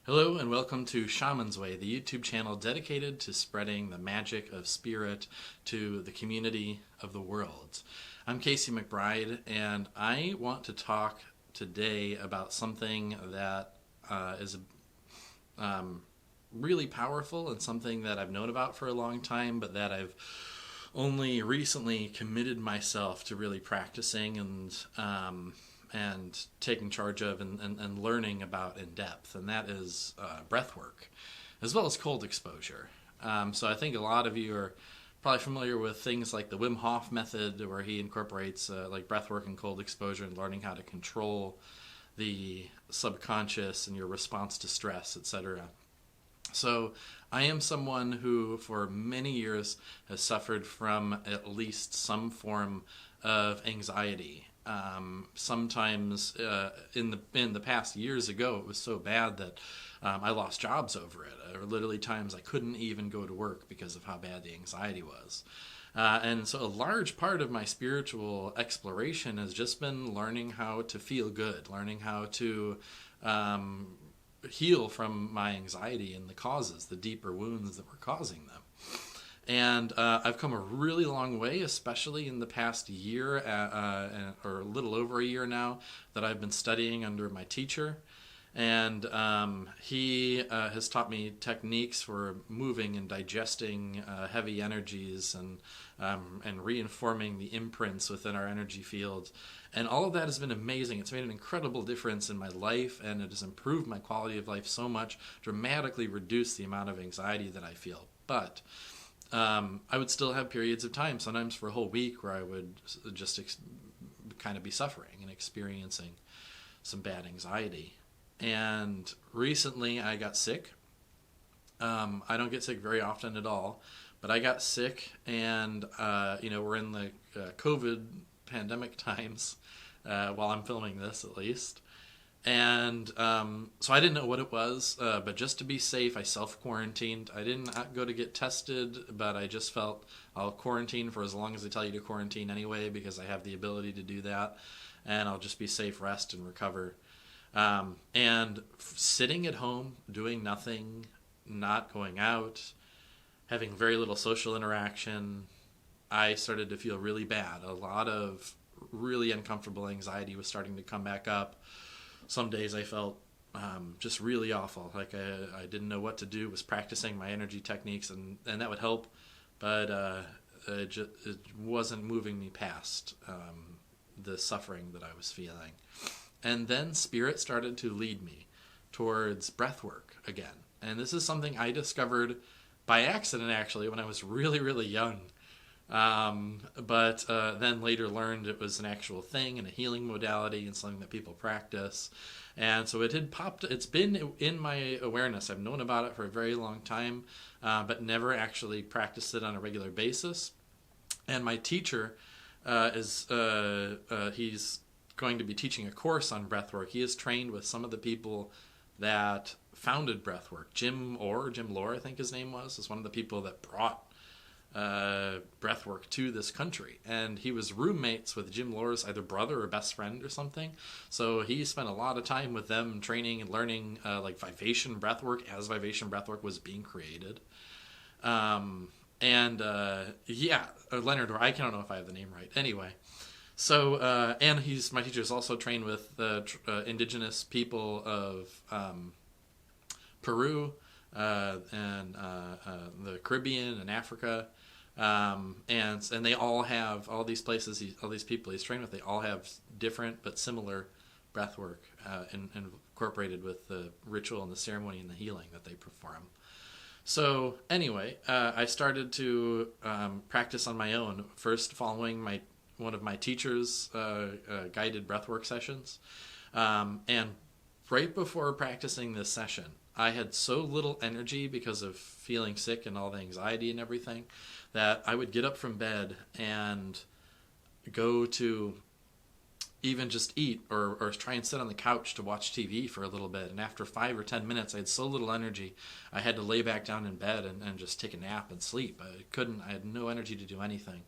Hello and welcome to Shaman's Way, the YouTube channel dedicated to spreading the magic of spirit to the community of the world. I'm Casey McBride, and I want to talk today about something that is really powerful and something that I've known about for a long time, but that I've only recently committed myself to really practicing and taking charge of and learning about in depth, and that is breathwork, as well as cold exposure. So I think a lot of you are probably familiar with things like the Wim Hof method, where he incorporates like breathwork and cold exposure and learning how to control the subconscious and your response to stress, etc. So I am someone who for many years has suffered from at least some form of anxiety. Sometimes in the past years ago, it was so bad that I lost jobs over it. There were literally times I couldn't even go to work because of how bad the anxiety was. And so a large part of my spiritual exploration has just been learning how to feel good, learning how to heal from my anxiety and the causes, the deeper wounds that were causing them. And I've come a really long way, especially in the past year, or a little over a year now, that I've been studying under my teacher. And he has taught me techniques for moving and digesting heavy energies and reinforming the imprints within our energy field. And all of that has been amazing. It's made an incredible difference in my life, and it has improved my quality of life so much, dramatically reduced the amount of anxiety that I feel. But I would still have periods of time, sometimes for a whole week, where I would just kind of be suffering and experiencing some bad anxiety. And recently I got sick. I don't get sick very often at all, but I got sick, and we're in the COVID pandemic times while I'm filming this, at least. And so I didn't know what it was, but just to be safe, I self-quarantined. I didn't go to get tested, but I just felt I'll quarantine for as long as they tell you to quarantine anyway, because I have the ability to do that, and I'll just be safe, rest, and recover. And sitting at home, doing nothing, not going out, having very little social interaction, I started to feel really bad. A lot of really uncomfortable anxiety was starting to come back up. Some days I felt just really awful, like I didn't know what to do, was practicing my energy techniques, and that would help, but it wasn't moving me past the suffering that I was feeling. And then Spirit started to lead me towards breathwork again. And this is something I discovered by accident, actually, when I was really, really young. But then later learned it was an actual thing and a healing modality and something that people practice. And so it's been in my awareness. I've known about it for a very long time, but never actually practiced it on a regular basis. And my teacher he's going to be teaching a course on breathwork. He is trained with some of the people that founded breathwork. Jim Lohr, I think his name was, is one of the people that brought breathwork to this country, and he was roommates with Jim Lohr's either brother or best friend or something. So he spent a lot of time with them training and learning like vibration breathwork as vibration breathwork was being created. Leonard, or I don't know if I have the name right. Anyway, so and my teacher is also trained with the indigenous people of Peru and the Caribbean and Africa. And they all have, all these places, all these people he's trained with, they all have different but similar breathwork incorporated with the ritual and the ceremony and the healing that they perform. So anyway, I started to practice on my own, first following one of my teacher's guided breathwork sessions. And right before practicing this session, I had so little energy because of feeling sick and all the anxiety and everything that I would get up from bed and go to even just eat or try and sit on the couch to watch TV for a little bit. And after 5 or 10 minutes, I had so little energy, I had to lay back down in bed and just take a nap and sleep. I had no energy to do anything.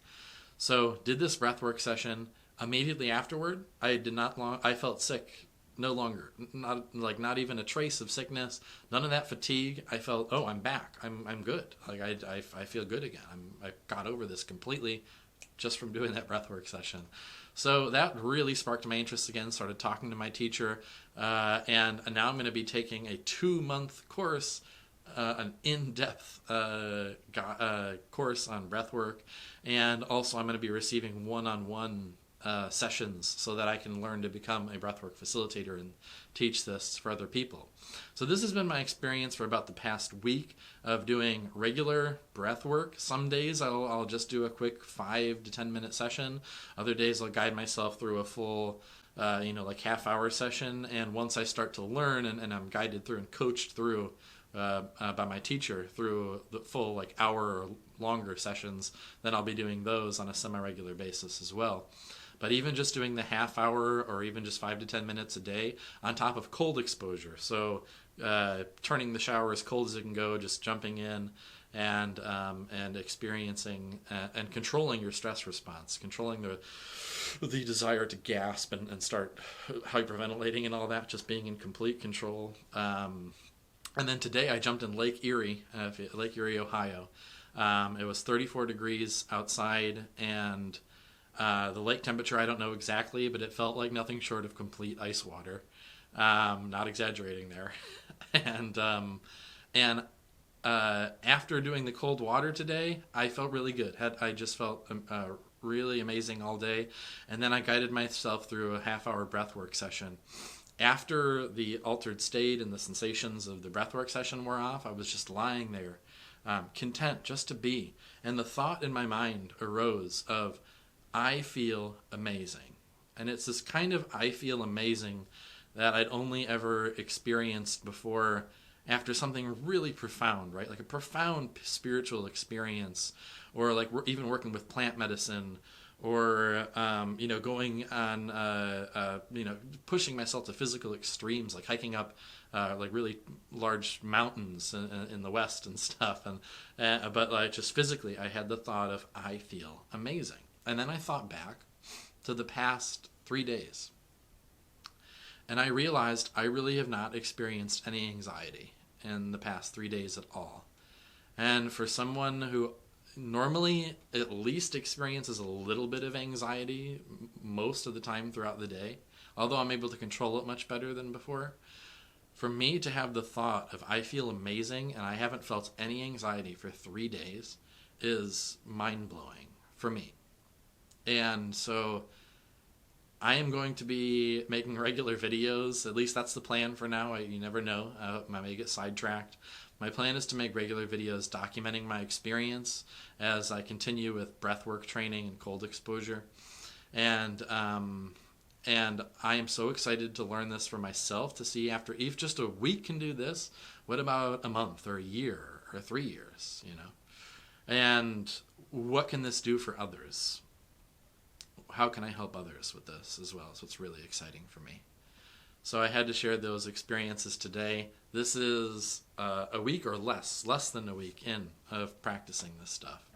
So did this breathwork session. Immediately afterward, I felt sick no longer, not even a trace of sickness, none of that fatigue. I felt, oh, I'm back. I'm good. Like I feel good again. I got over this completely just from doing that breathwork session. So that really sparked my interest again. Started talking to my teacher, and now I'm going to be taking a 2-month course, an in-depth course on breathwork, and also I'm going to be receiving one-on-one sessions so that I can learn to become a breathwork facilitator and teach this for other people. So this has been my experience for about the past week of doing regular breathwork. Some days I'll just do a quick 5 to 10 minute session. Other days I'll guide myself through a full half-hour session. And once I start to learn and I'm guided through and coached through by my teacher through the full hour or longer sessions, then I'll be doing those on a semi-regular basis as well. But even just doing the half hour or even just 5 to 10 minutes a day on top of cold exposure. So turning the shower as cold as it can go, just jumping in and experiencing and controlling your stress response, controlling the desire to gasp and start hyperventilating and all that, just being in complete control. And then today I jumped in Lake Erie, Ohio. It was 34 degrees outside, and the lake temperature, I don't know exactly, but it felt like nothing short of complete ice water. Not exaggerating there. and after doing the cold water today, I felt really good. I just felt really amazing all day. And then I guided myself through a half-hour breathwork session. After the altered state and the sensations of the breathwork session wore off, I was just lying there, content just to be. And the thought in my mind arose of, I feel amazing. And it's this kind of I feel amazing that I'd only ever experienced before after something really profound, right? Like a profound spiritual experience, or like we're even working with plant medicine, or going on pushing myself to physical extremes, like hiking up like really large mountains in the West and stuff. But like just physically, I had the thought of I feel amazing. And then I thought back to the past 3 days. And I realized I really have not experienced any anxiety in the past 3 days at all. And for someone who normally at least experiences a little bit of anxiety most of the time throughout the day, although I'm able to control it much better than before, for me to have the thought of I feel amazing and I haven't felt any anxiety for 3 days is mind-blowing for me. And so I am going to be making regular videos. At least that's the plan for now. You never know. I may get sidetracked. My plan is to make regular videos documenting my experience as I continue with breathwork training and cold exposure. And I am so excited to learn this for myself, to see after if just a week can do this, what about a month or a year or 3 years, And what can this do for others? How can I help others with this as well? So it's really exciting for me. So I had to share those experiences today. This is a week or less than a week in of practicing this stuff.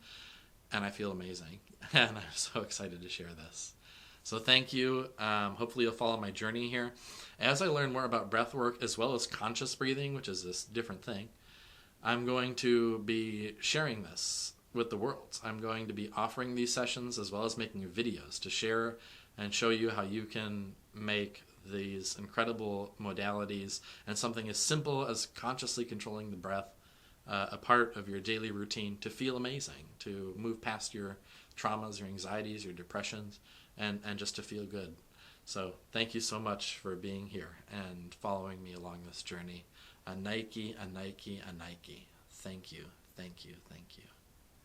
And I feel amazing. And I'm so excited to share this. So thank you. Hopefully you'll follow my journey here. As I learn more about breathwork as well as conscious breathing, which is this different thing, I'm going to be sharing this with the world. I'm going to be offering these sessions as well as making videos to share and show you how you can make these incredible modalities and something as simple as consciously controlling the breath a part of your daily routine to feel amazing, to move past your traumas, your anxieties, your depressions, and just to feel good. So thank you so much for being here and following me along this journey. A Nike, a Nike, a Nike. Thank you, thank you, thank you.